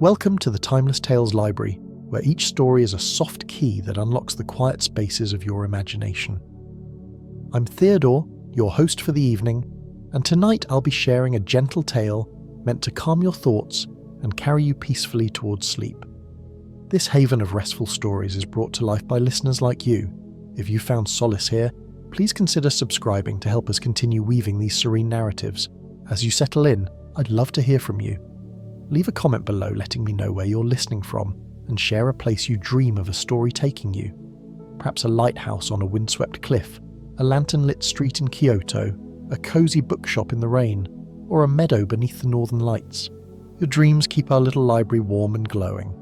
Welcome to the Timeless Tales Library, where each story is a soft key that unlocks the quiet spaces of your imagination. I'm Theodore, your host for the evening, and tonight I'll be sharing a gentle tale meant to calm your thoughts and carry you peacefully towards sleep. This haven of restful stories is brought to life by listeners like you. If you found solace here, please consider subscribing to help us continue weaving these serene narratives. As you settle in, I'd love to hear from you. Leave a comment below letting me know where you're listening from, and share a place you dream of a story taking you. Perhaps a lighthouse on a windswept cliff, a lantern-lit street in Kyoto, a cozy bookshop in the rain, or a meadow beneath the northern lights. Your dreams keep our little library warm and glowing.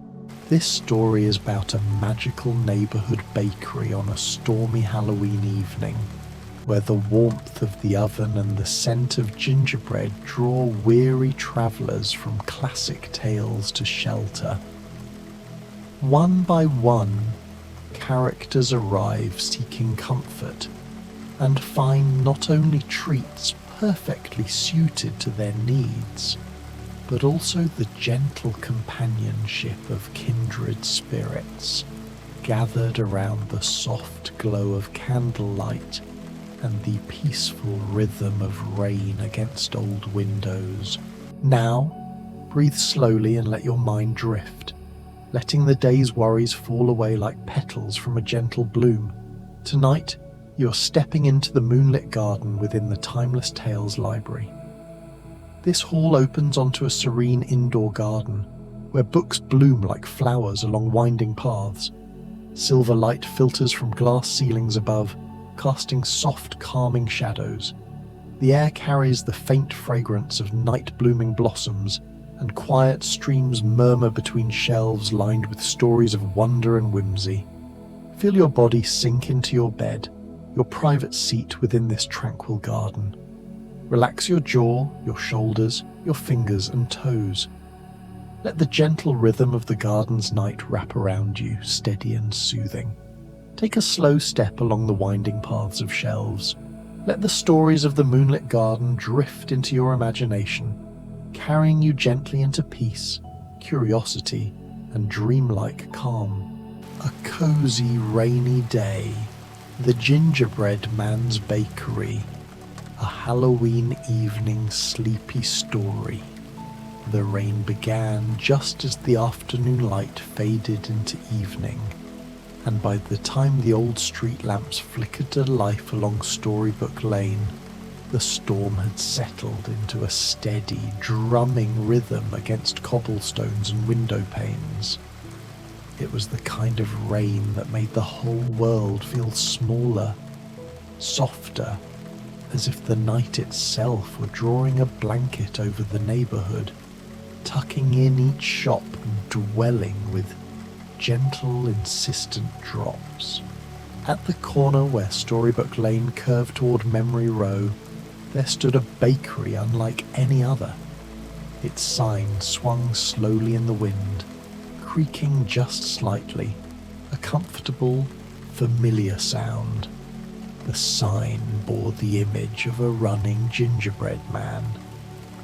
This story is about a magical neighbourhood bakery on a stormy Halloween evening, where the warmth of the oven and the scent of gingerbread draw weary travellers from classic tales to shelter. One by one, characters arrive seeking comfort and find not only treats perfectly suited to their needs, but also the gentle companionship of kindred spirits gathered around the soft glow of candlelight and the peaceful rhythm of rain against old windows. Now, breathe slowly and let your mind drift, letting the day's worries fall away like petals from a gentle bloom. Tonight, you're stepping into the moonlit garden within the Timeless Tales Library. This hall opens onto a serene indoor garden, where books bloom like flowers along winding paths. Silver light filters from glass ceilings above, casting soft, calming shadows. The air carries the faint fragrance of night-blooming blossoms, and quiet streams murmur between shelves lined with stories of wonder and whimsy. Feel your body sink into your bed, your private seat within this tranquil garden. Relax your jaw, your shoulders, your fingers and toes. Let the gentle rhythm of the garden's night wrap around you, steady and soothing. Take a slow step along the winding paths of shelves. Let the stories of the moonlit garden drift into your imagination, carrying you gently into peace, curiosity, and dreamlike calm. A cozy, rainy day. The Gingerbread Man's Bakery. A Halloween evening sleepy story. The rain began just as the afternoon light faded into evening, and by the time the old street lamps flickered to life along Storybook Lane, the storm had settled into a steady, drumming rhythm against cobblestones and window panes. It was the kind of rain that made the whole world feel smaller, softer, as if the night itself were drawing a blanket over the neighbourhood, tucking in each shop and dwelling with gentle, insistent drops. At the corner where Storybook Lane curved toward Memory Row, there stood a bakery unlike any other. Its sign swung slowly in the wind, creaking just slightly, a comfortable, familiar sound. The sign bore the image of a running gingerbread man,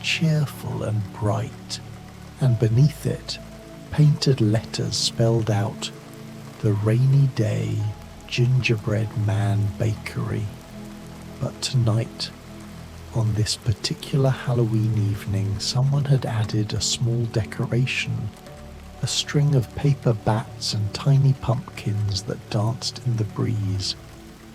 cheerful and bright, and beneath it, painted letters spelled out, "The Rainy Day Gingerbread Man Bakery." But tonight, on this particular Halloween evening, someone had added a small decoration, a string of paper bats and tiny pumpkins that danced in the breeze,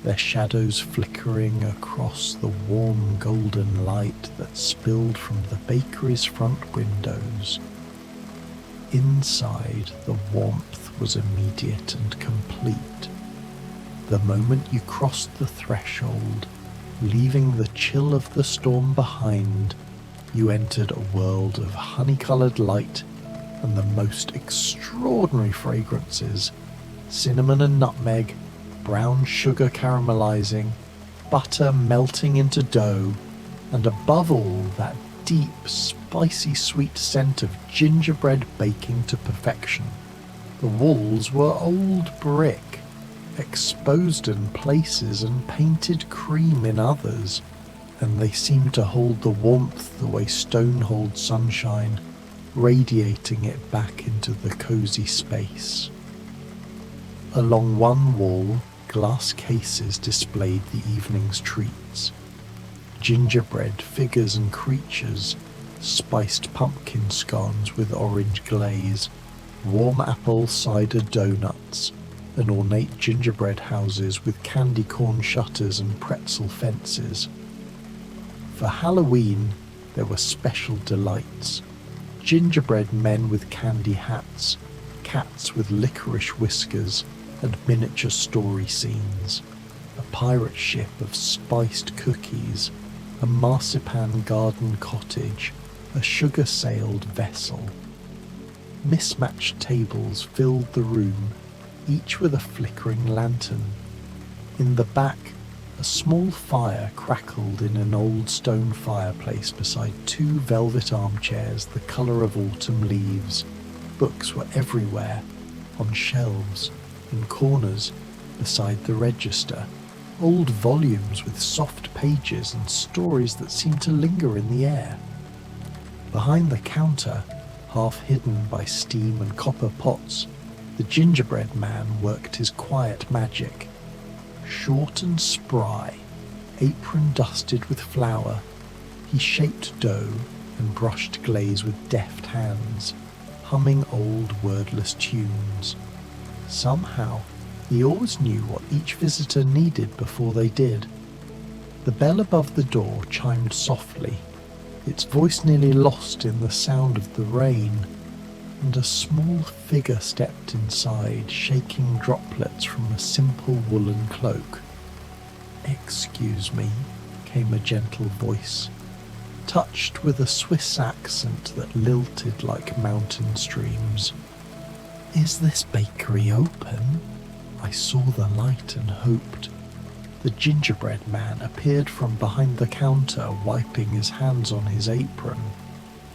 their shadows flickering across the warm golden light that spilled from the bakery's front windows. Inside, the warmth was immediate and complete. The moment you crossed the threshold, leaving the chill of the storm behind, you entered a world of honey-coloured light and the most extraordinary fragrances: cinnamon and nutmeg, brown sugar caramelizing, butter melting into dough, and above all, that deep, spicy sweet scent of gingerbread baking to perfection. The walls were old brick, exposed in places and painted cream in others, and they seemed to hold the warmth the way stone holds sunshine. radiating it back into the cozy space. Along one wall, glass cases displayed the evening's treats. Gingerbread figures and creatures, spiced pumpkin scones with orange glaze, warm apple cider donuts, and ornate gingerbread houses with candy corn shutters and pretzel fences. For Halloween, there were special delights. Gingerbread men with candy hats, cats with licorice whiskers, and miniature story scenes, a pirate ship of spiced cookies, a marzipan garden cottage, a sugar-sailed vessel. Mismatched tables filled the room, each with a flickering lantern. In the back, a small fire crackled in an old stone fireplace beside two velvet armchairs the colour of autumn leaves. Books were everywhere, on shelves, in corners, beside the register, old volumes with soft pages and stories that seemed to linger in the air. Behind the counter, half hidden by steam and copper pots, the gingerbread man worked his quiet magic. Short and spry, apron dusted with flour, he shaped dough and brushed glaze with deft hands, humming old wordless tunes. Somehow, he always knew what each visitor needed before they did. The bell above the door chimed softly, its voice nearly lost in the sound of the rain, and a small figure stepped inside, shaking droplets from a simple woolen cloak. "Excuse me," came a gentle voice, touched with a Swiss accent that lilted like mountain streams. "Is this bakery open?" I saw the light and hoped. The gingerbread man appeared from behind the counter, wiping his hands on his apron,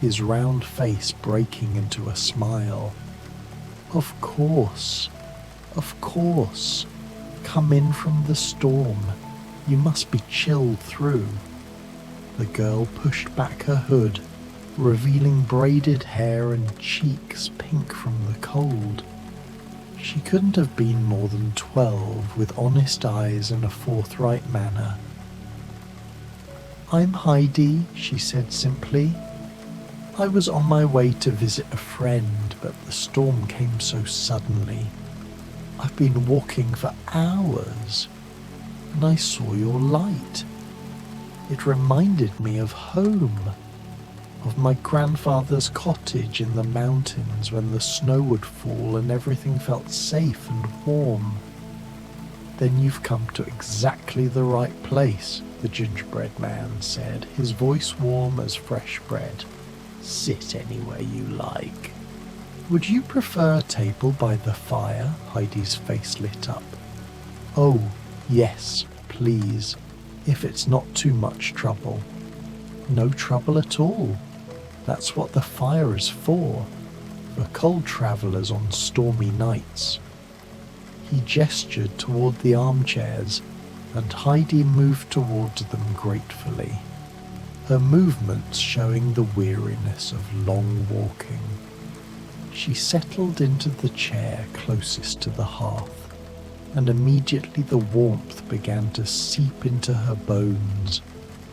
his round face breaking into a smile. Of course. Come in from the storm. You must be chilled through." The girl pushed back her hood, revealing braided hair and cheeks pink from the cold. She couldn't have been more than 12, with honest eyes and a forthright manner. "I'm Heidi," she said simply. "I was on my way to visit a friend, but the storm came so suddenly. I've been walking for hours, and I saw your light. It reminded me of home, of my grandfather's cottage in the mountains when the snow would fall and everything felt safe and warm." "Then you've come to exactly the right place," the gingerbread man said, his voice warm as fresh bread. "Sit anywhere you like." "Would you prefer a table by the fire?" Heidi's face lit up. "Oh, yes, please, if it's not too much trouble." "No trouble at all. That's what the fire is for cold travellers on stormy nights." He gestured toward the armchairs, and Heidi moved towards them gratefully, her movements showing the weariness of long walking. She settled into the chair closest to the hearth, and immediately the warmth began to seep into her bones,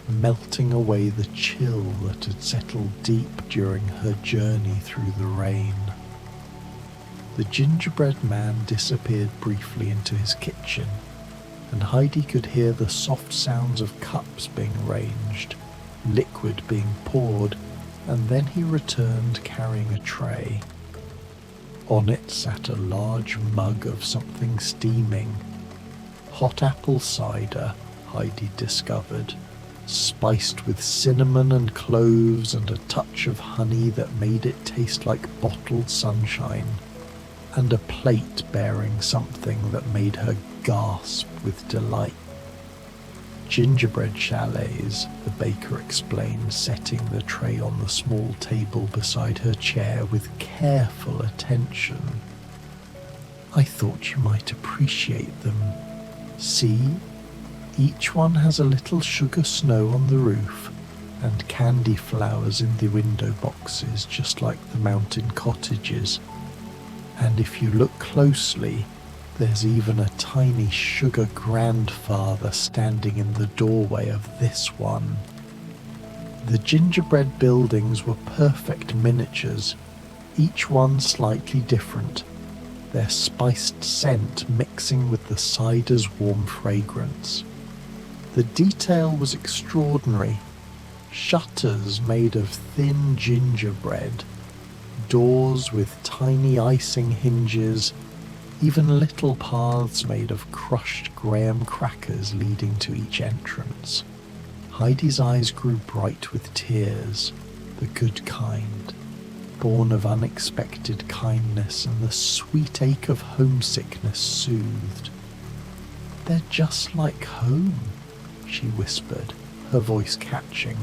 melting away the chill that had settled deep during her journey through the rain. The gingerbread man disappeared briefly into his kitchen, and Heidi could hear the soft sounds of cups being arranged, liquid being poured, and then he returned carrying a tray. On it sat a large mug of something steaming. Hot apple cider, Heidi discovered, spiced with cinnamon and cloves and a touch of honey that made it taste like bottled sunshine, and a plate bearing something that made her gasp with delight. "Gingerbread chalets," the baker explained, setting the tray on the small table beside her chair with careful attention. "I thought you might appreciate them. See? Each one has a little sugar snow on the roof and candy flowers in the window boxes, just like the mountain cottages. And if you look closely, there's even a tiny sugar grandfather standing in the doorway of this one. The gingerbread buildings were perfect miniatures, each one slightly different, their spiced scent mixing with the cider's warm fragrance. The detail was extraordinary. Shutters made of thin gingerbread, doors with tiny icing hinges, even little paths made of crushed graham crackers leading to each entrance. Heidi's eyes grew bright with tears, the good kind, born of unexpected kindness, and the sweet ache of homesickness soothed. "They're just like home," she whispered, her voice catching.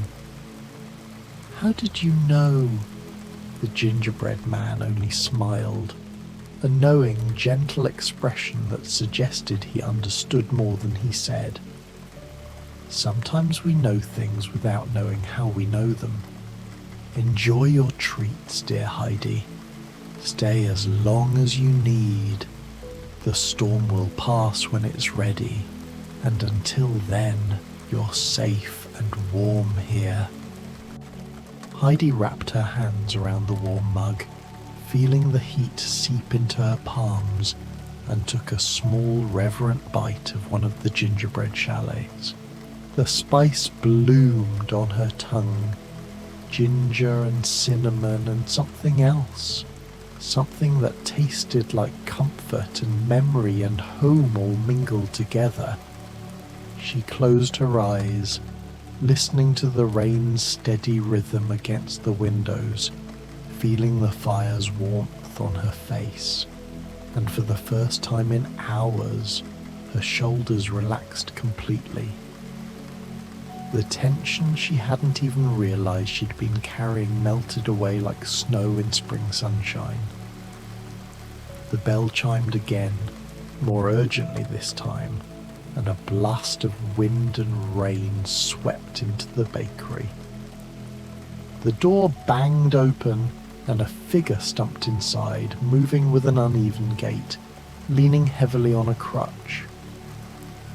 "How did you know?" The gingerbread man only smiled, a knowing, gentle expression that suggested he understood more than he said. "Sometimes we know things without knowing how we know them. Enjoy your treats, dear Heidi. Stay as long as you need. The storm will pass when it's ready, and until then, you're safe and warm here." Heidi wrapped her hands around the warm mug, feeling the heat seep into her palms, and took a small, reverent bite of one of the gingerbread chalets. The spice bloomed on her tongue, ginger and cinnamon and something else, something that tasted like comfort and memory and home all mingled together. She closed her eyes, listening to the rain's steady rhythm against the windows, feeling the fire's warmth on her face, and for the first time in hours, her shoulders relaxed completely. The tension she hadn't even realized she'd been carrying melted away like snow in spring sunshine. The bell chimed again, more urgently this time, and a blast of wind and rain swept into the bakery. The door banged open, and a figure stumped inside, moving with an uneven gait, leaning heavily on a crutch.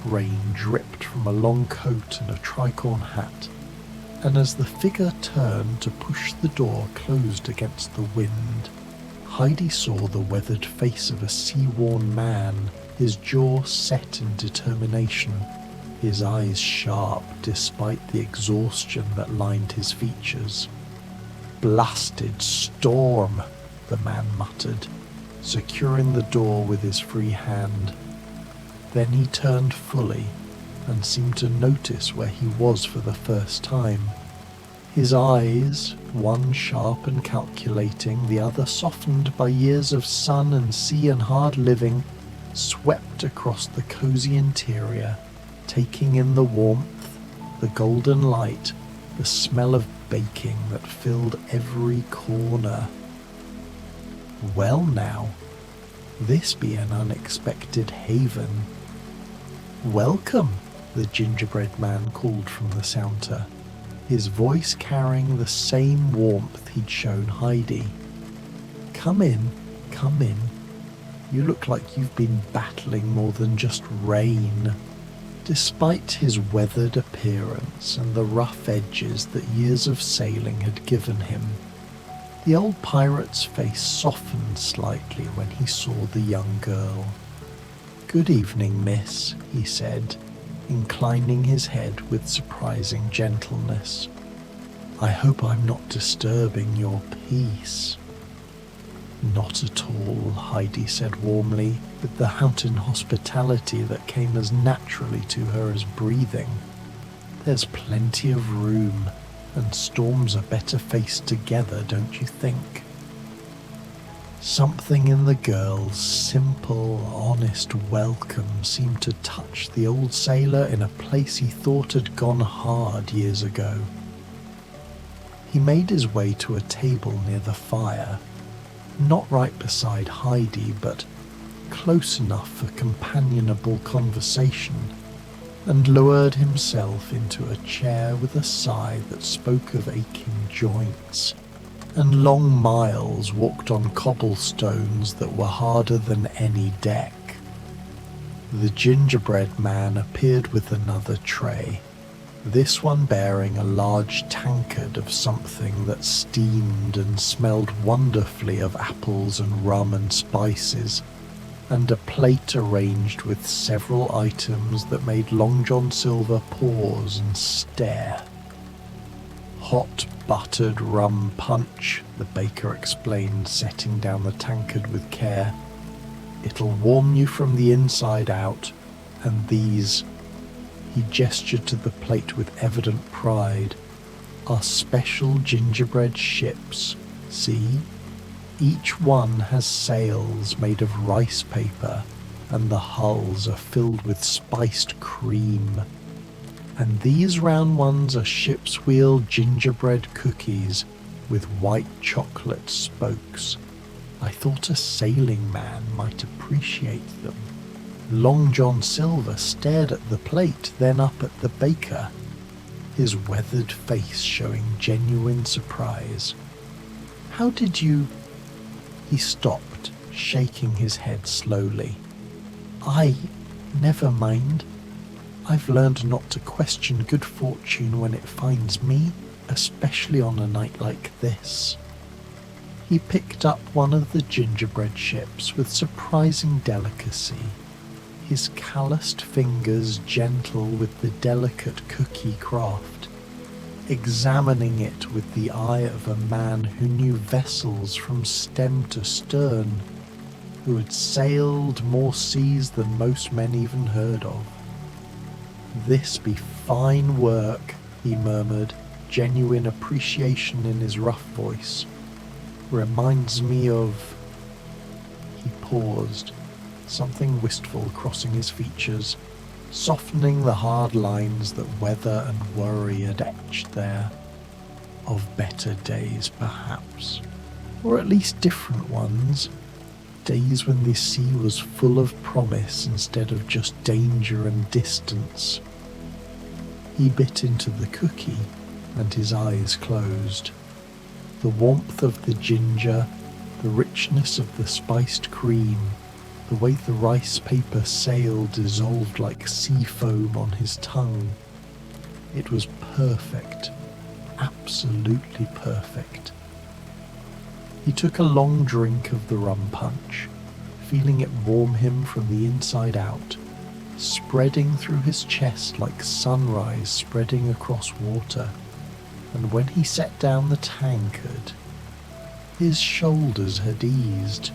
Rain dripped from a long coat and a tricorn hat, and as the figure turned to push the door closed against the wind, Heidi saw the weathered face of a sea-worn man, his jaw set in determination, his eyes sharp despite the exhaustion that lined his features. "Blasted storm," the man muttered, securing the door with his free hand. Then he turned fully and seemed to notice where he was for the first time. His eyes, one sharp and calculating, the other softened by years of sun and sea and hard living, swept across the cozy interior, taking in the warmth, the golden light, the smell of baking that filled every corner. "Well now, this be an unexpected haven." "Welcome," the gingerbread man called from the counter, his voice carrying the same warmth he'd shown Heidi. Come in. You look like you've been battling more than just rain." Despite his weathered appearance and the rough edges that years of sailing had given him, the old pirate's face softened slightly when he saw the young girl. "Good evening, miss," he said, inclining his head with surprising gentleness. "I hope I'm not disturbing your peace." "Not at all," Heidi said warmly, with the mountain hospitality that came as naturally to her as breathing. "There's plenty of room, and storms are better faced together, don't you think?" Something in the girl's simple, honest welcome seemed to touch the old sailor in a place he thought had gone hard years ago. He made his way to a table near the fire, not right beside Heidi, but close enough for companionable conversation. and lowered himself into a chair with a sigh that spoke of aching joints, and long miles walked on cobblestones that were harder than any deck. The gingerbread man appeared with another tray, this one bearing a large tankard of something that steamed and smelled wonderfully of apples and rum and spices, and a plate arranged with several items that made Long John Silver pause and stare. Hot buttered rum punch, the baker explained, setting down the tankard with care. It'll warm you from the inside out, and these, he gestured to the plate with evident pride, are special gingerbread ships. See? Each one has sails made of rice paper, and the hulls are filled with spiced cream. And these round ones are ship's wheel gingerbread cookies with white chocolate spokes. I thought a sailing man might appreciate them. Long John Silver stared at the plate, then up at the baker, his weathered face showing genuine surprise. How did you... He stopped, shaking his head slowly. Never mind. I've learned not to question good fortune when it finds me, especially on a night like this. He picked up one of the gingerbread ships with surprising delicacy, his calloused fingers gentle with the delicate cookie craft, examining it with the eye of a man who knew vessels from stem to stern, who had sailed more seas than most men even heard of. "This be fine work," he murmured, genuine appreciation in his rough voice. "Reminds me of..." He paused, something wistful crossing his features, softening the hard lines that weather and worry had etched there. Of better days, perhaps, or at least different ones. Days when the sea was full of promise instead of just danger and distance. He bit into the cookie, and his eyes closed. The warmth of the ginger, the richness of the spiced cream, the way the rice paper sail dissolved like sea foam on his tongue. It was perfect, absolutely perfect. He took a long drink of the rum punch, feeling it warm him from the inside out, spreading through his chest like sunrise spreading across water. And when he set down the tankard, his shoulders had eased,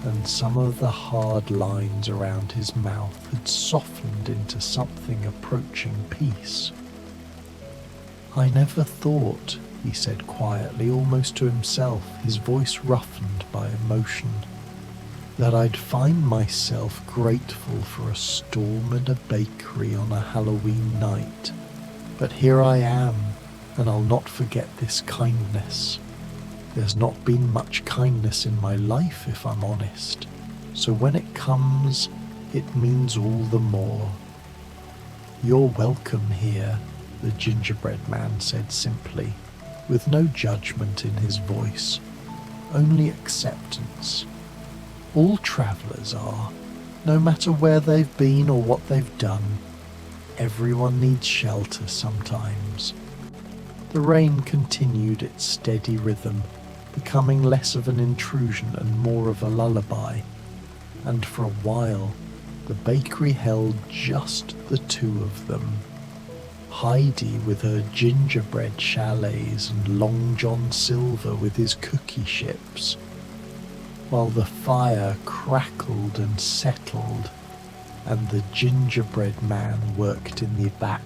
and some of the hard lines around his mouth had softened into something approaching peace. "I never thought," he said quietly, almost to himself, his voice roughened by emotion, "that I'd find myself grateful for a storm in a bakery on a Halloween night. But here I am, and I'll not forget this kindness. There's not been much kindness in my life, if I'm honest, so when it comes, it means all the more." "You're welcome here," the gingerbread man said simply, with no judgment in his voice, only acceptance. All travellers are, no matter where they've been or what they've done. Everyone needs shelter sometimes. The rain continued its steady rhythm, becoming less of an intrusion and more of a lullaby, and for a while the bakery held just the two of them. Heidi with her gingerbread chalets and Long John Silver with his cookie ships, while the fire crackled and settled and the gingerbread man worked in the back,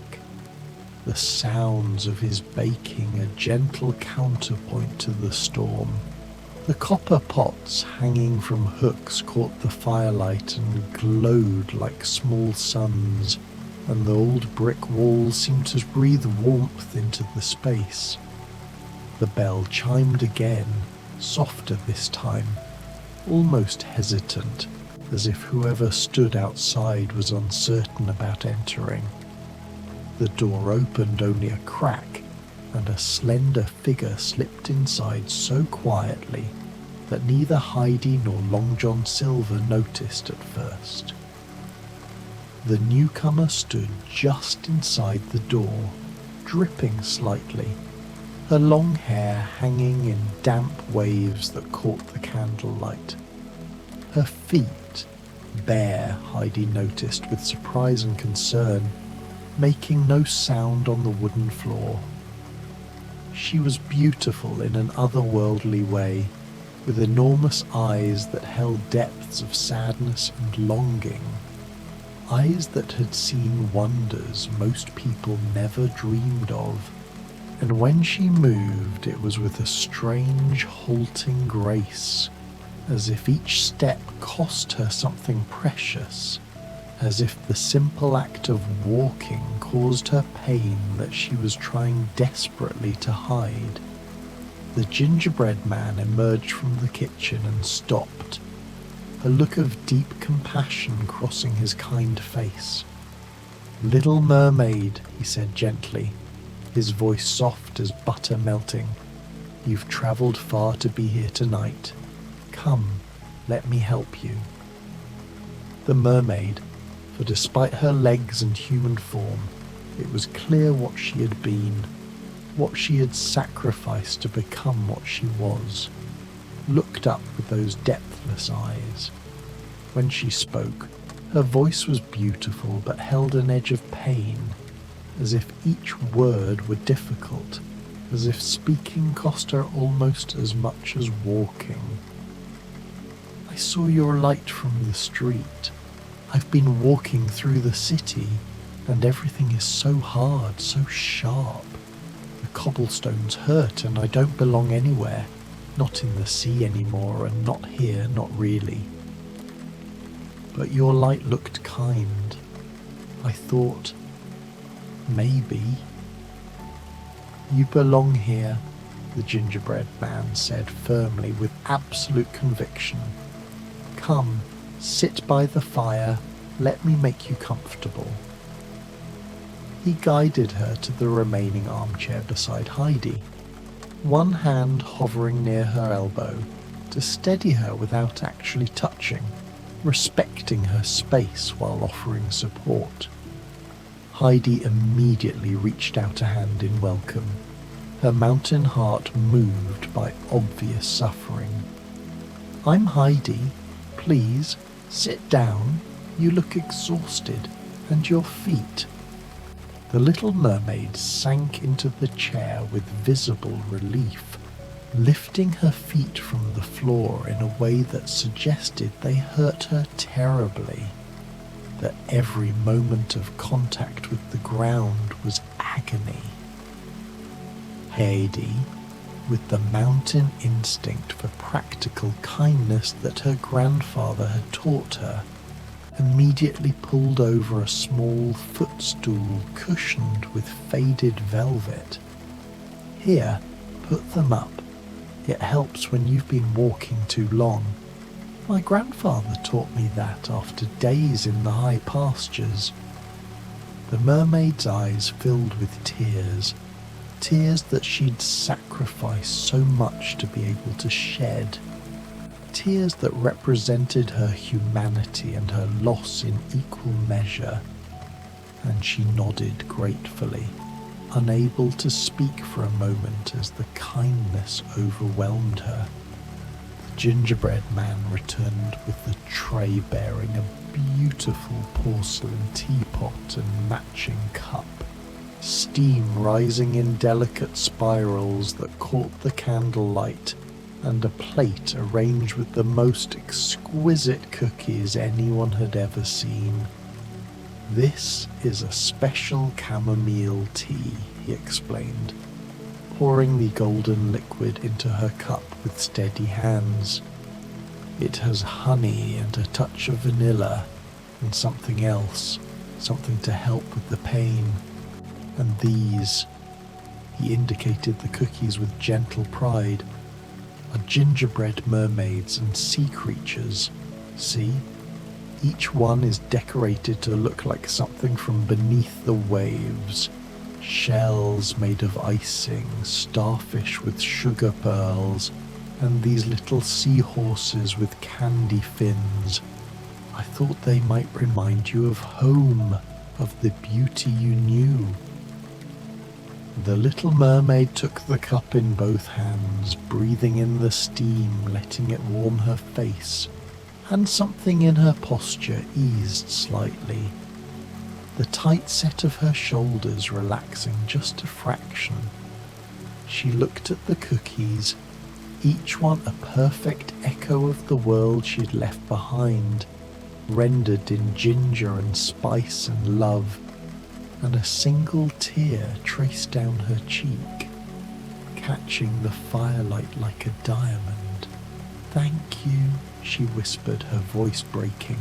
the sounds of his baking a gentle counterpoint to the storm. The copper pots hanging from hooks caught the firelight and glowed like small suns, and the old brick walls seemed to breathe warmth into the space. The bell chimed again, softer this time, almost hesitant, as if whoever stood outside was uncertain about entering. The door opened only a crack, and a slender figure slipped inside so quietly that neither Heidi nor Long John Silver noticed at first. The newcomer stood just inside the door, dripping slightly, her long hair hanging in damp waves that caught the candlelight. Her feet, bare, Heidi noticed with surprise and concern, making no sound on the wooden floor. She was beautiful in an otherworldly way, with enormous eyes that held depths of sadness and longing, eyes that had seen wonders most people never dreamed of, and when she moved it was with a strange halting grace, as if each step cost her something precious, as if the simple act of walking caused her pain that she was trying desperately to hide. The gingerbread man emerged from the kitchen and stopped, a look of deep compassion crossing his kind face. "Little mermaid," he said gently, his voice soft as butter melting, "you've travelled far to be here tonight. Come, let me help you." The mermaid, for despite her legs and human form, it was clear what she had been, what she had sacrificed to become what she was, looked up with those depthless eyes. When she spoke, her voice was beautiful but held an edge of pain, as if each word were difficult, as if speaking cost her almost as much as walking. "I saw your light from the street. I've been walking through the city, and everything is so hard, so sharp. The cobblestones hurt, and I don't belong anywhere, not in the sea anymore, and not here, not really. But your light looked kind. I thought, maybe." "You belong here," the gingerbread man said firmly with absolute conviction. "Come, sit by the fire, let me make you comfortable." He guided her to the remaining armchair beside Heidi, one hand hovering near her elbow to steady her without actually touching, respecting her space while offering support. Heidi immediately reached out a hand in welcome, her mountain heart moved by obvious suffering. "I'm Heidi. Please, sit down. You look exhausted, and your feet." The little mermaid sank into the chair with visible relief, lifting her feet from the floor in a way that suggested they hurt her terribly, that every moment of contact with the ground was agony. Heidi, with the mountain instinct for practical kindness that her grandfather had taught her, immediately pulled over a small footstool cushioned with faded velvet. "Here, put them up. It helps when you've been walking too long. My grandfather taught me that after days in the high pastures." The mermaid's eyes filled with tears, tears that she'd sacrificed so much to be able to shed, tears that represented her humanity and her loss in equal measure, and she nodded gratefully, unable to speak for a moment as the kindness overwhelmed her. The gingerbread man returned with the tray bearing a beautiful porcelain teapot and matching cup, steam rising in delicate spirals that caught the candlelight, and a plate arranged with the most exquisite cookies anyone had ever seen. "This is a special chamomile tea," he explained, pouring the golden liquid into her cup with steady hands. "It has honey and a touch of vanilla and something else, something to help with the pain. And these," he indicated the cookies with gentle pride, "are gingerbread mermaids and sea creatures. See? Each one is decorated to look like something from beneath the waves. Shells made of icing, starfish with sugar pearls, and these little seahorses with candy fins. I thought they might remind you of home, of the beauty you knew. The little mermaid took the cup in both hands, breathing in the steam, letting it warm her face, and something in her posture eased slightly. The tight set of her shoulders relaxing just a fraction. She looked at the cookies, each one a perfect echo of the world she'd left behind, rendered in ginger and spice and love, and a single tear traced down her cheek, catching the firelight like a diamond. "Thank you," she whispered, her voice breaking.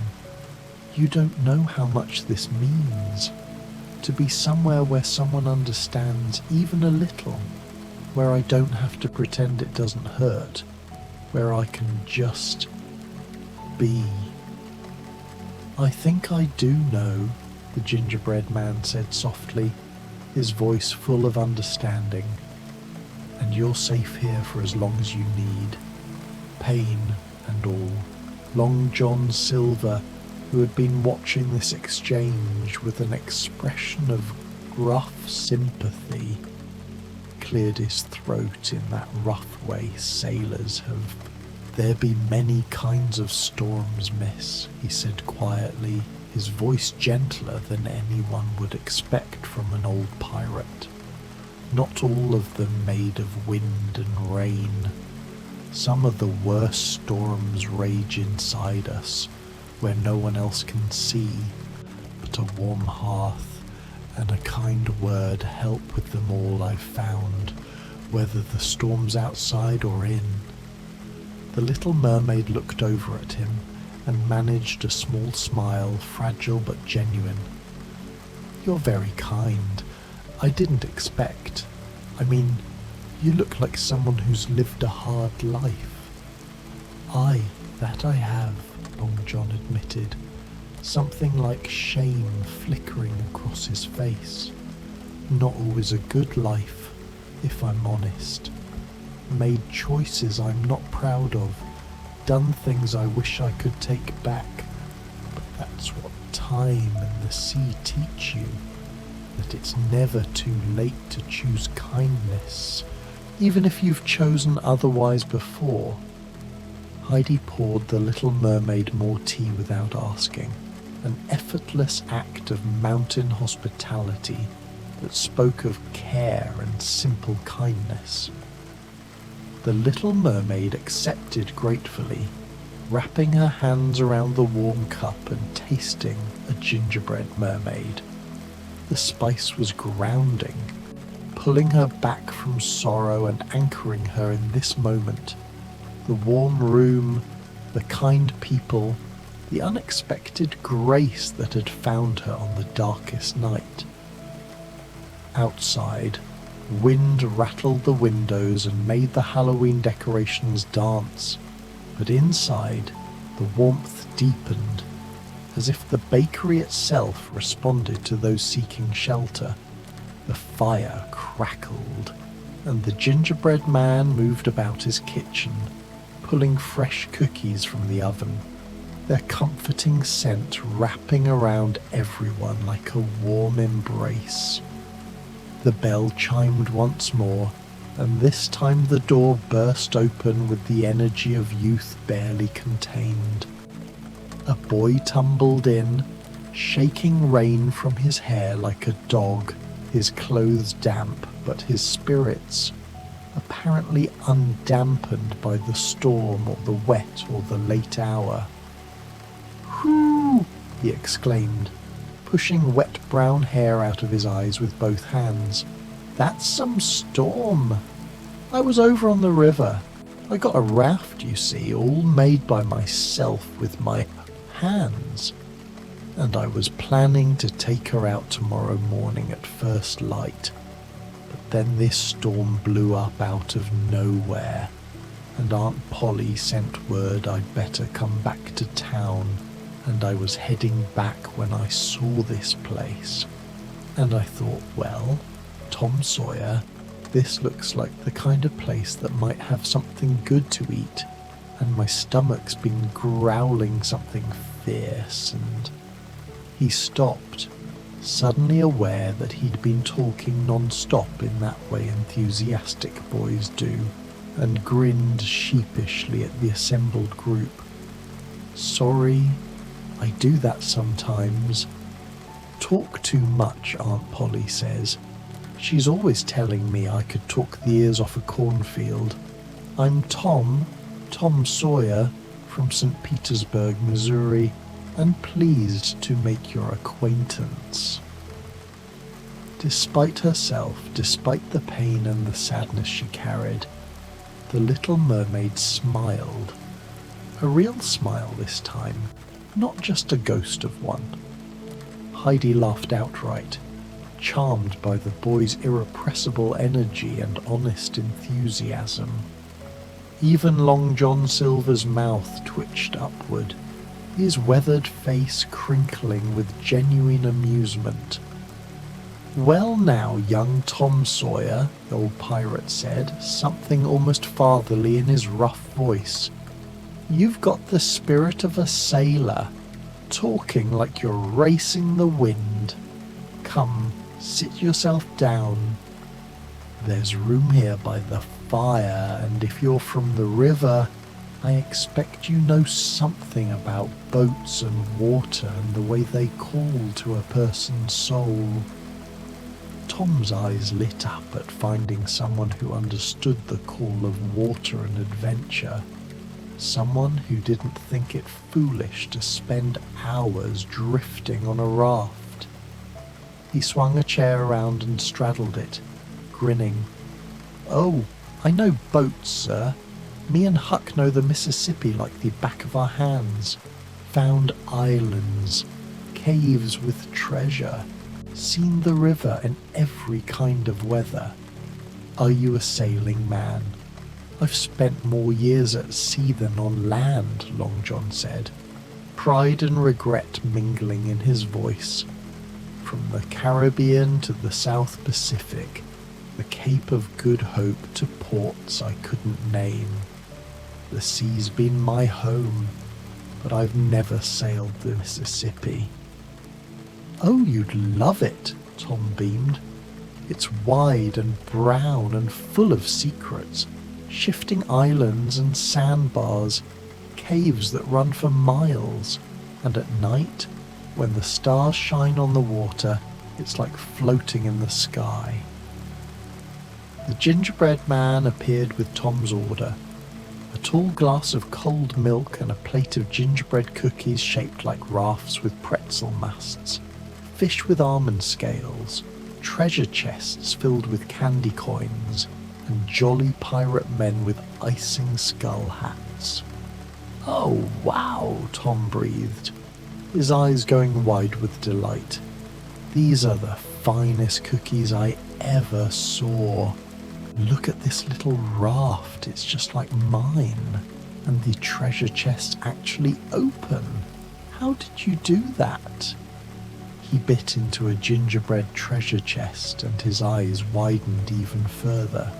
"You don't know how much this means. To be somewhere where someone understands even a little, where I don't have to pretend it doesn't hurt, where I can just be." "I think I do know," the gingerbread man said softly, his voice full of understanding. "And you're safe here for as long as you need. Pain and all." Long John Silver, who had been watching this exchange with an expression of gruff sympathy, cleared his throat in that rough way sailors have. "There be many kinds of storms, miss," he said quietly, his voice gentler than anyone would expect from an old pirate. "Not all of them made of wind and rain. Some of the worst storms rage inside us, where no one else can see, but a warm hearth and a kind word help with them all I've found, whether the storm's outside or in." The little mermaid looked over at him and managed a small smile, fragile but genuine. "You're very kind. I didn't expect. I mean, you look like someone who's lived a hard life." That I have," Long John admitted, something like shame flickering across his face. "Not always a good life, if I'm honest. Made choices I'm not proud of, done things I wish I could take back, but that's what time and the sea teach you, that it's never too late to choose kindness, even if you've chosen otherwise before." Heidi poured the little mermaid more tea without asking, an effortless act of mountain hospitality that spoke of care and simple kindness. The little mermaid accepted gratefully, wrapping her hands around the warm cup and tasting a gingerbread mermaid. The spice was grounding, pulling her back from sorrow and anchoring her in this moment. The warm room, the kind people, the unexpected grace that had found her on the darkest night. Outside, wind rattled the windows and made the Halloween decorations dance, but inside, the warmth deepened, as if the bakery itself responded to those seeking shelter. The fire crackled, and the gingerbread man moved about his kitchen, pulling fresh cookies from the oven, their comforting scent wrapping around everyone like a warm embrace. The bell chimed once more, and this time the door burst open with the energy of youth barely contained. A boy tumbled in, shaking rain from his hair like a dog, his clothes damp, but his spirits apparently undampened by the storm or the wet or the late hour. "Whoo!" he exclaimed, pushing wet brown hair out of his eyes with both hands. "That's some storm. I was over on the river. I got a raft, you see, all made by myself with my hands. And I was planning to take her out tomorrow morning at first light. But then this storm blew up out of nowhere, and Aunt Polly sent word I'd better come back to town. and I was heading back when I saw this place. And I thought, well, Tom Sawyer, this looks like the kind of place that might have something good to eat, and my stomach's been growling something fierce. And he stopped, suddenly aware that he'd been talking non-stop in that way enthusiastic boys do, and grinned sheepishly at the assembled group. Sorry, I do that sometimes. Talk too much, Aunt Polly says. She's always telling me I could talk the ears off a cornfield. I'm Tom Sawyer, from St. Petersburg, Missouri, and pleased to make your acquaintance. Despite herself, despite the pain and the sadness she carried, the little mermaid smiled. A real smile this time, not just a ghost of one. Heidi laughed outright, charmed by the boy's irrepressible energy and honest enthusiasm. Even Long John Silver's mouth twitched upward, his weathered face crinkling with genuine amusement. Well now, young Tom Sawyer, the old pirate said, something almost fatherly in his rough voice. You've got the spirit of a sailor, talking like you're racing the wind. Come, sit yourself down. There's room here by the fire, and if you're from the river, I expect you know something about boats and water and the way they call to a person's soul. Tom's eyes lit up at finding someone who understood the call of water and adventure, someone who didn't think it foolish to spend hours drifting on a raft. He swung a chair around and straddled it, grinning. Oh, I know boats, sir. Me and Huck know the Mississippi like the back of our hands. Found islands, caves with treasure, seen the river in every kind of weather. Are you a sailing man? I've spent more years at sea than on land, Long John said, pride and regret mingling in his voice. From the Caribbean to the South Pacific, the Cape of Good Hope to ports I couldn't name. The sea's been my home, but I've never sailed the Mississippi. Oh, you'd love it, Tom beamed. It's wide and brown and full of secrets, shifting islands and sandbars, caves that run for miles, and at night, when the stars shine on the water, it's like floating in the sky. The gingerbread man appeared with Tom's order, a tall glass of cold milk and a plate of gingerbread cookies shaped like rafts with pretzel masts, fish with almond scales, treasure chests filled with candy coins, and jolly pirate men with icing skull hats. Oh, wow, Tom breathed, his eyes going wide with delight. These are the finest cookies I ever saw. Look at this little raft, it's just like mine, and the treasure chest's actually open. How did you do that? He bit into a gingerbread treasure chest and his eyes widened even further.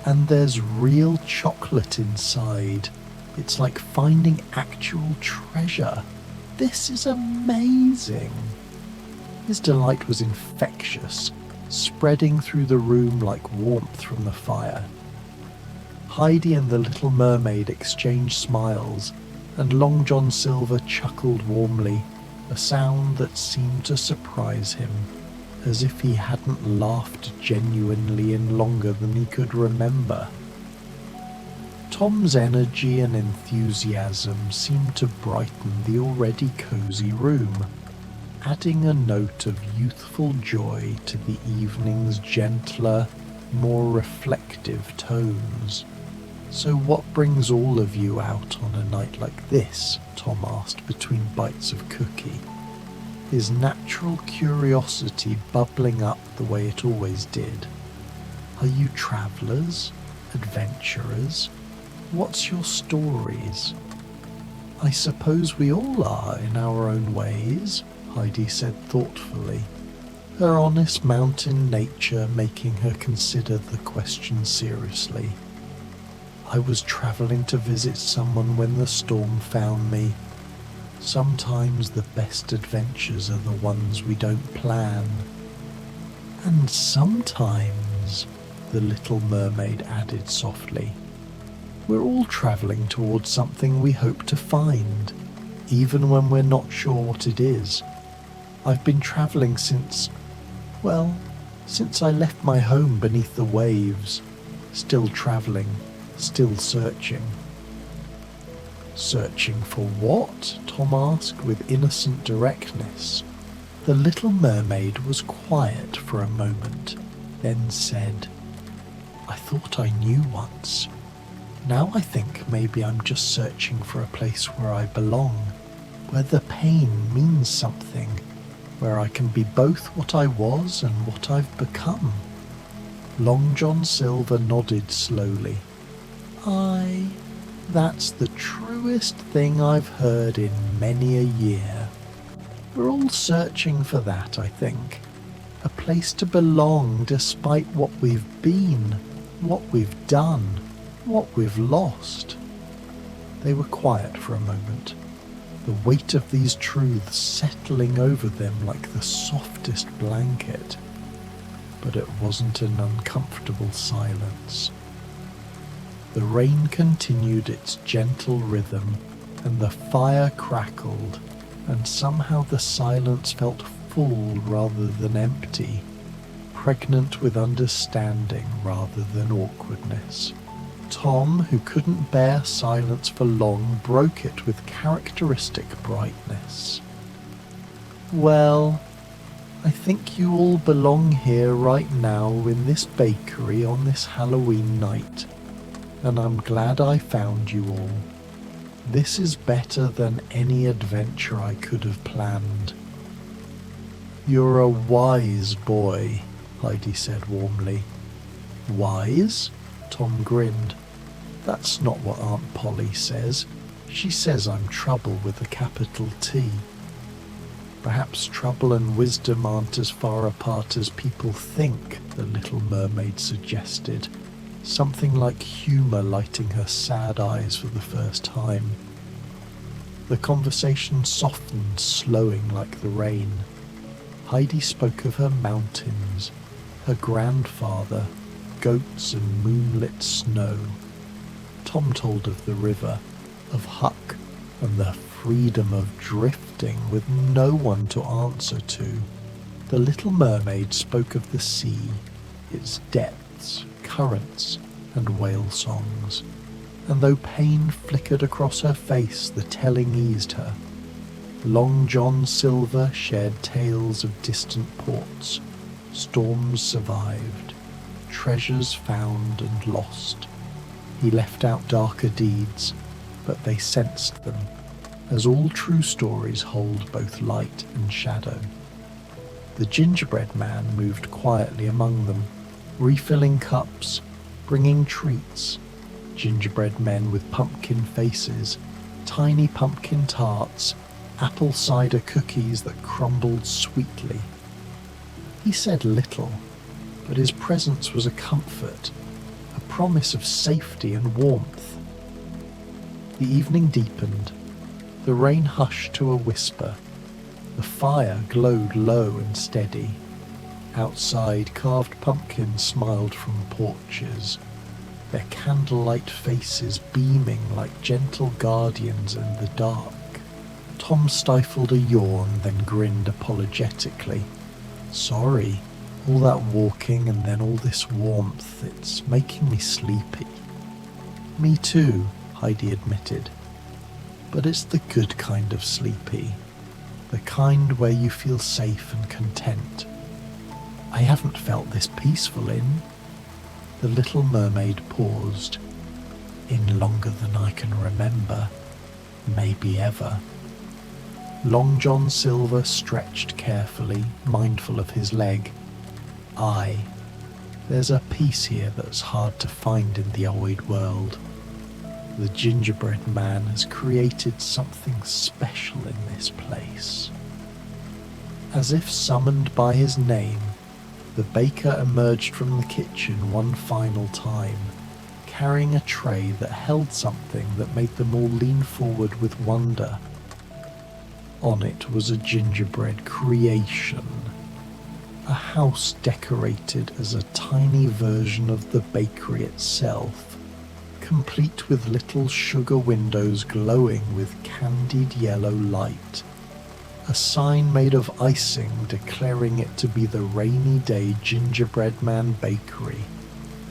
And there's real chocolate inside. It's like finding actual treasure. This is amazing. His delight was infectious, spreading through the room like warmth from the fire. Heidi and the little mermaid exchanged smiles, and Long John Silver chuckled warmly, a sound that seemed to surprise him, as if he hadn't laughed genuinely in longer than he could remember. Tom's energy and enthusiasm seemed to brighten the already cosy room, adding a note of youthful joy to the evening's gentler, more reflective tones. So what brings all of you out on a night like this? Tom asked between bites of cookie, his natural curiosity bubbling up the way it always did. Are you travellers? Adventurers? What's your stories? I suppose we all are in our own ways, Heidi said thoughtfully, her honest mountain nature making her consider the question seriously. I was travelling to visit someone when the storm found me. Sometimes the best adventures are the ones we don't plan. And sometimes, the little mermaid added softly, we're all travelling towards something we hope to find, even when we're not sure what it is. I've been travelling since I left my home beneath the waves. Still travelling, still searching. Searching for what? Tom asked with innocent directness. The little mermaid was quiet for a moment, then said, I thought I knew once. Now I think maybe I'm just searching for a place where I belong, where the pain means something, where I can be both what I was and what I've become. Long John Silver nodded slowly. That's the truest thing I've heard in many a year. We're all searching for that, I think. A place to belong despite what we've been, what we've done, what we've lost. They were quiet for a moment, the weight of these truths settling over them like the softest blanket. But it wasn't an uncomfortable silence. The rain continued its gentle rhythm, and the fire crackled, and somehow the silence felt full rather than empty, pregnant with understanding rather than awkwardness. Tom, who couldn't bear silence for long, broke it with characteristic brightness. Well, I think you all belong here right now in this bakery on this Halloween night, and I'm glad I found you all. This is better than any adventure I could have planned. You're a wise boy, Heidi said warmly. Wise? Tom grinned. That's not what Aunt Polly says. She says I'm trouble with a capital T. Perhaps trouble and wisdom aren't as far apart as people think, the little mermaid suggested, something like humour lighting her sad eyes for the first time. The conversation softened, slowing like the rain. Heidi spoke of her mountains, her grandfather, goats and moonlit snow. Tom told of the river, of Huck, and the freedom of drifting with no one to answer to. The little mermaid spoke of the sea, its depths, currents, and whale songs. And though pain flickered across her face, the telling eased her. Long John Silver shared tales of distant ports, storms survived, treasures found and lost. He left out darker deeds, but they sensed them, as all true stories hold both light and shadow. The gingerbread man moved quietly among them, refilling cups, bringing treats, gingerbread men with pumpkin faces, tiny pumpkin tarts, apple cider cookies that crumbled sweetly. He said little, but his presence was a comfort, a promise of safety and warmth. The evening deepened, the rain hushed to a whisper, the fire glowed low and steady. Outside, carved pumpkins smiled from porches, their candlelight faces beaming like gentle guardians in the dark. Tom stifled a yawn, then grinned apologetically. Sorry, all that walking and then all this warmth, it's making me sleepy. Me too, Heidi admitted. But it's the good kind of sleepy, the kind where you feel safe and content. I haven't felt this peaceful in... The little mermaid paused. In longer than I can remember, maybe ever. Long John Silver stretched carefully, mindful of his leg. There's a peace here that's hard to find in the old world. The gingerbread man has created something special in this place. As if summoned by his name, the baker emerged from the kitchen one final time, carrying a tray that held something that made them all lean forward with wonder. On it was a gingerbread creation, a house decorated as a tiny version of the bakery itself, complete with little sugar windows glowing with candied yellow light, a sign made of icing declaring it to be the Rainy Day Gingerbread Man Bakery,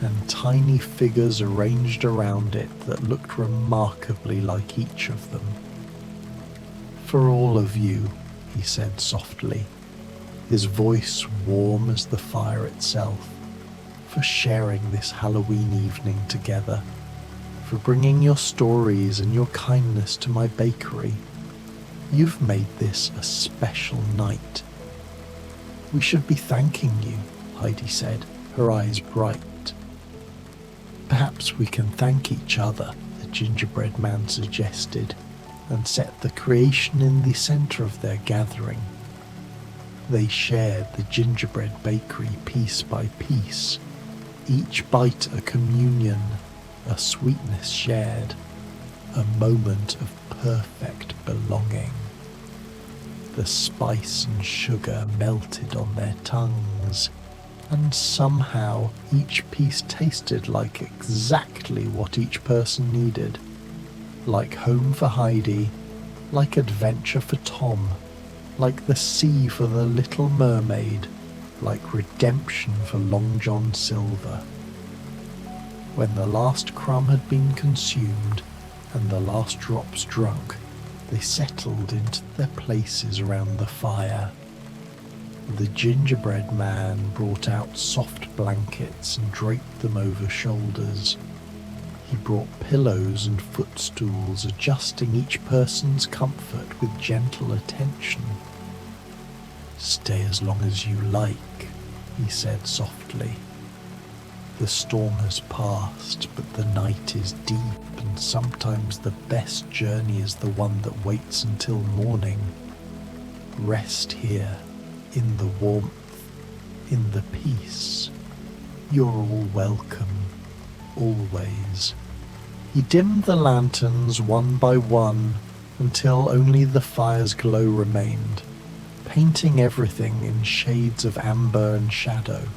and tiny figures arranged around it that looked remarkably like each of them. "For all of you," he said softly, his voice warm as the fire itself, "for sharing this Halloween evening together, for bringing your stories and your kindness to my bakery. You've made this a special night." "We should be thanking you," Heidi said, her eyes bright. "Perhaps we can thank each other," the gingerbread man suggested, and set the creation in the centre of their gathering. They shared the gingerbread bakery piece by piece, each bite a communion, a sweetness shared, a moment of perfect belonging. The spice and sugar melted on their tongues, and somehow each piece tasted like exactly what each person needed. Like home for Heidi, like adventure for Tom, like the sea for the little mermaid, like redemption for Long John Silver. When the last crumb had been consumed and the last drops drunk, they settled into their places around the fire. The gingerbread man brought out soft blankets and draped them over shoulders. He brought pillows and footstools, adjusting each person's comfort with gentle attention. "Stay as long as you like," he said softly. "The storm has passed, but the night is deep, and sometimes the best journey is the one that waits until morning. Rest here, in the warmth, in the peace. You're all welcome, always." He dimmed the lanterns one by one until only the fire's glow remained, painting everything in shades of amber and shadow.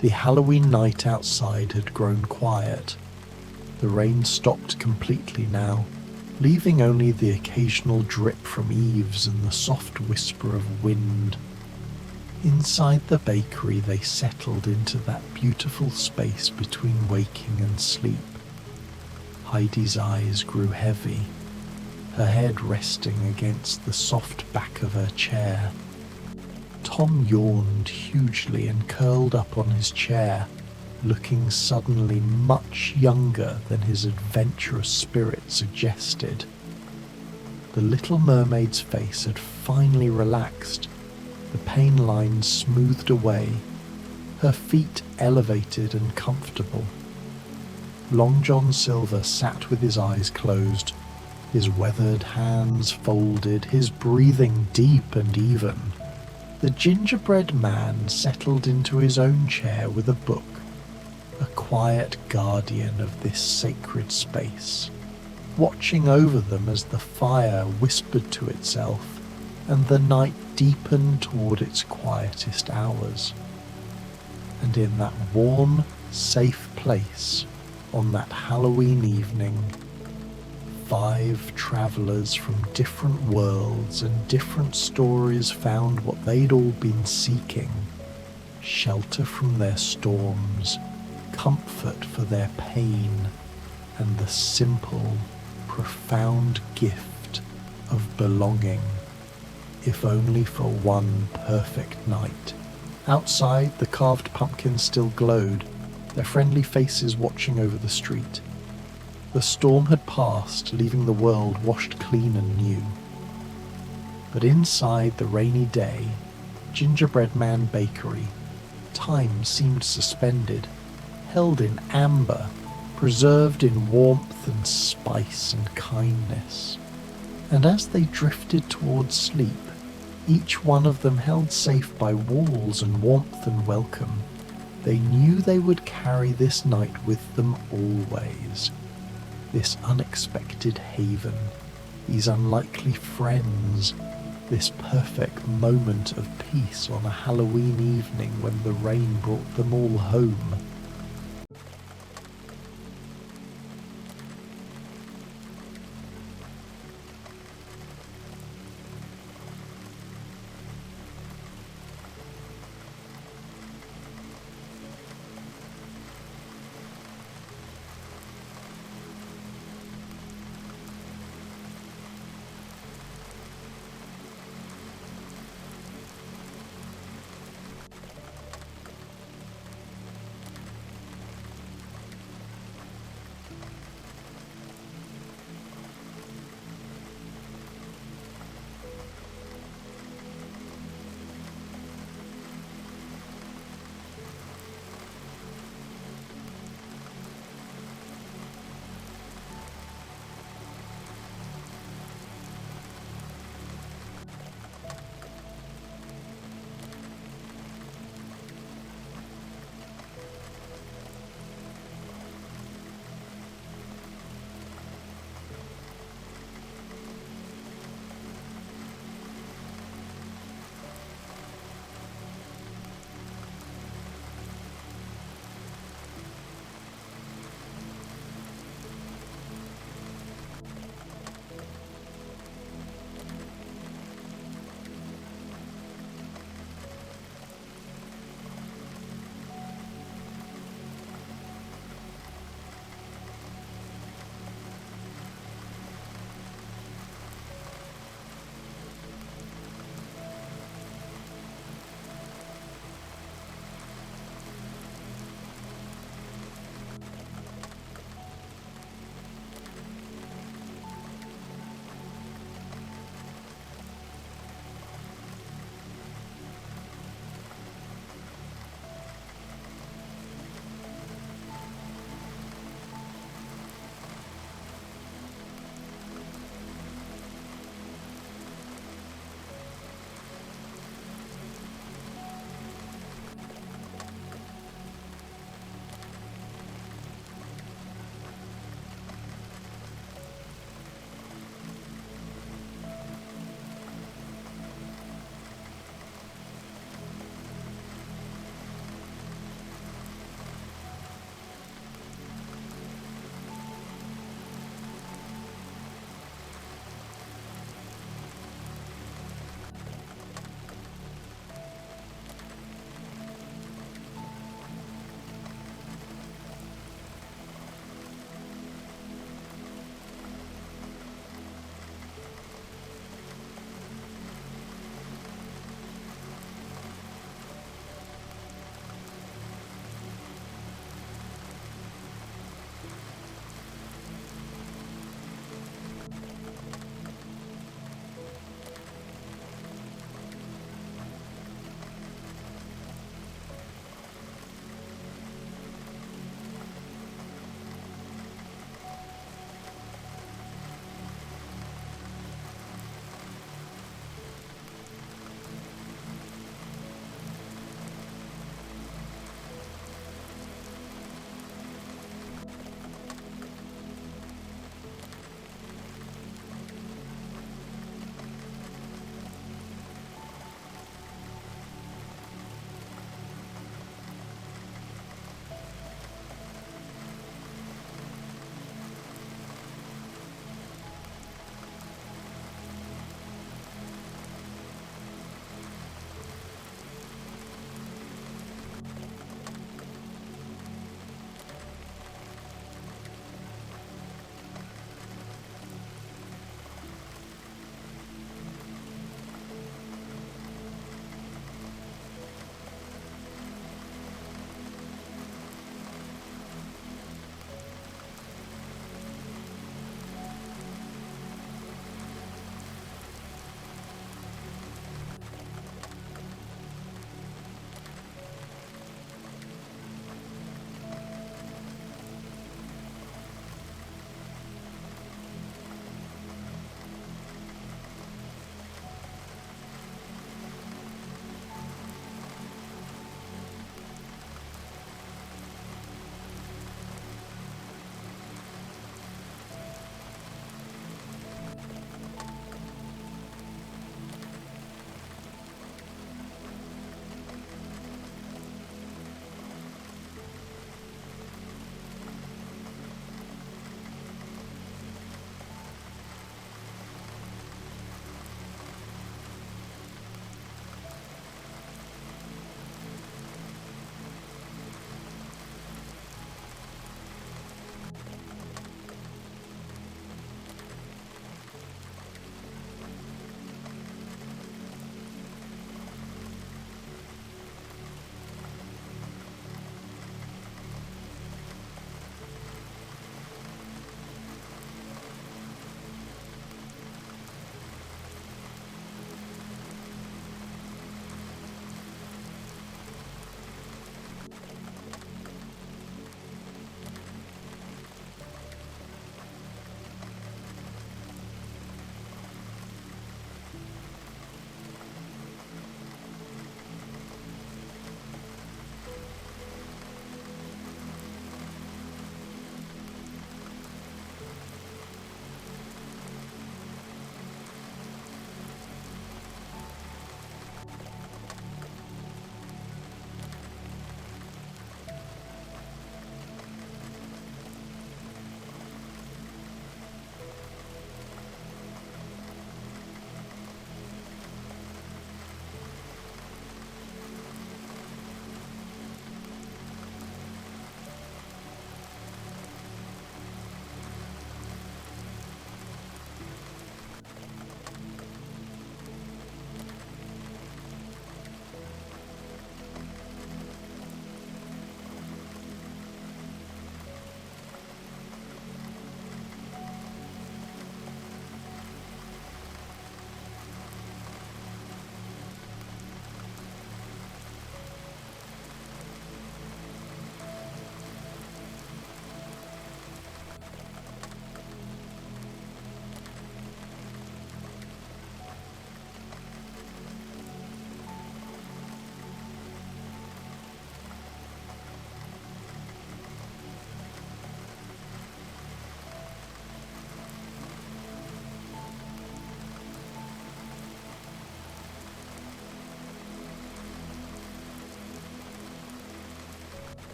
The Halloween night outside had grown quiet. The rain stopped completely now, leaving only the occasional drip from eaves and the soft whisper of wind. Inside the bakery they settled into that beautiful space between waking and sleep. Heidi's eyes grew heavy, her head resting against the soft back of her chair. Tom yawned hugely and curled up on his chair, looking suddenly much younger than his adventurous spirit suggested. The little mermaid's face had finally relaxed, the pain lines smoothed away, her feet elevated and comfortable. Long John Silver sat with his eyes closed, his weathered hands folded, his breathing deep and even. The gingerbread man settled into his own chair with a book, a quiet guardian of this sacred space, watching over them as the fire whispered to itself and the night deepened toward its quietest hours. And in that warm, safe place, on that Halloween evening, 5 travellers from different worlds and different stories found what they'd all been seeking: shelter from their storms, comfort for their pain, and the simple, profound gift of belonging, if only for one perfect night. Outside, the carved pumpkins still glowed, their friendly faces watching over the street. The storm had passed, leaving the world washed clean and new. But inside the Rainy Day Gingerbread Man Bakery, time seemed suspended, held in amber, preserved in warmth and spice and kindness. And as they drifted towards sleep, each one of them held safe by walls and warmth and welcome, they knew they would carry this night with them always. This unexpected haven, these unlikely friends, this perfect moment of peace on a Halloween evening when the rain brought them all home.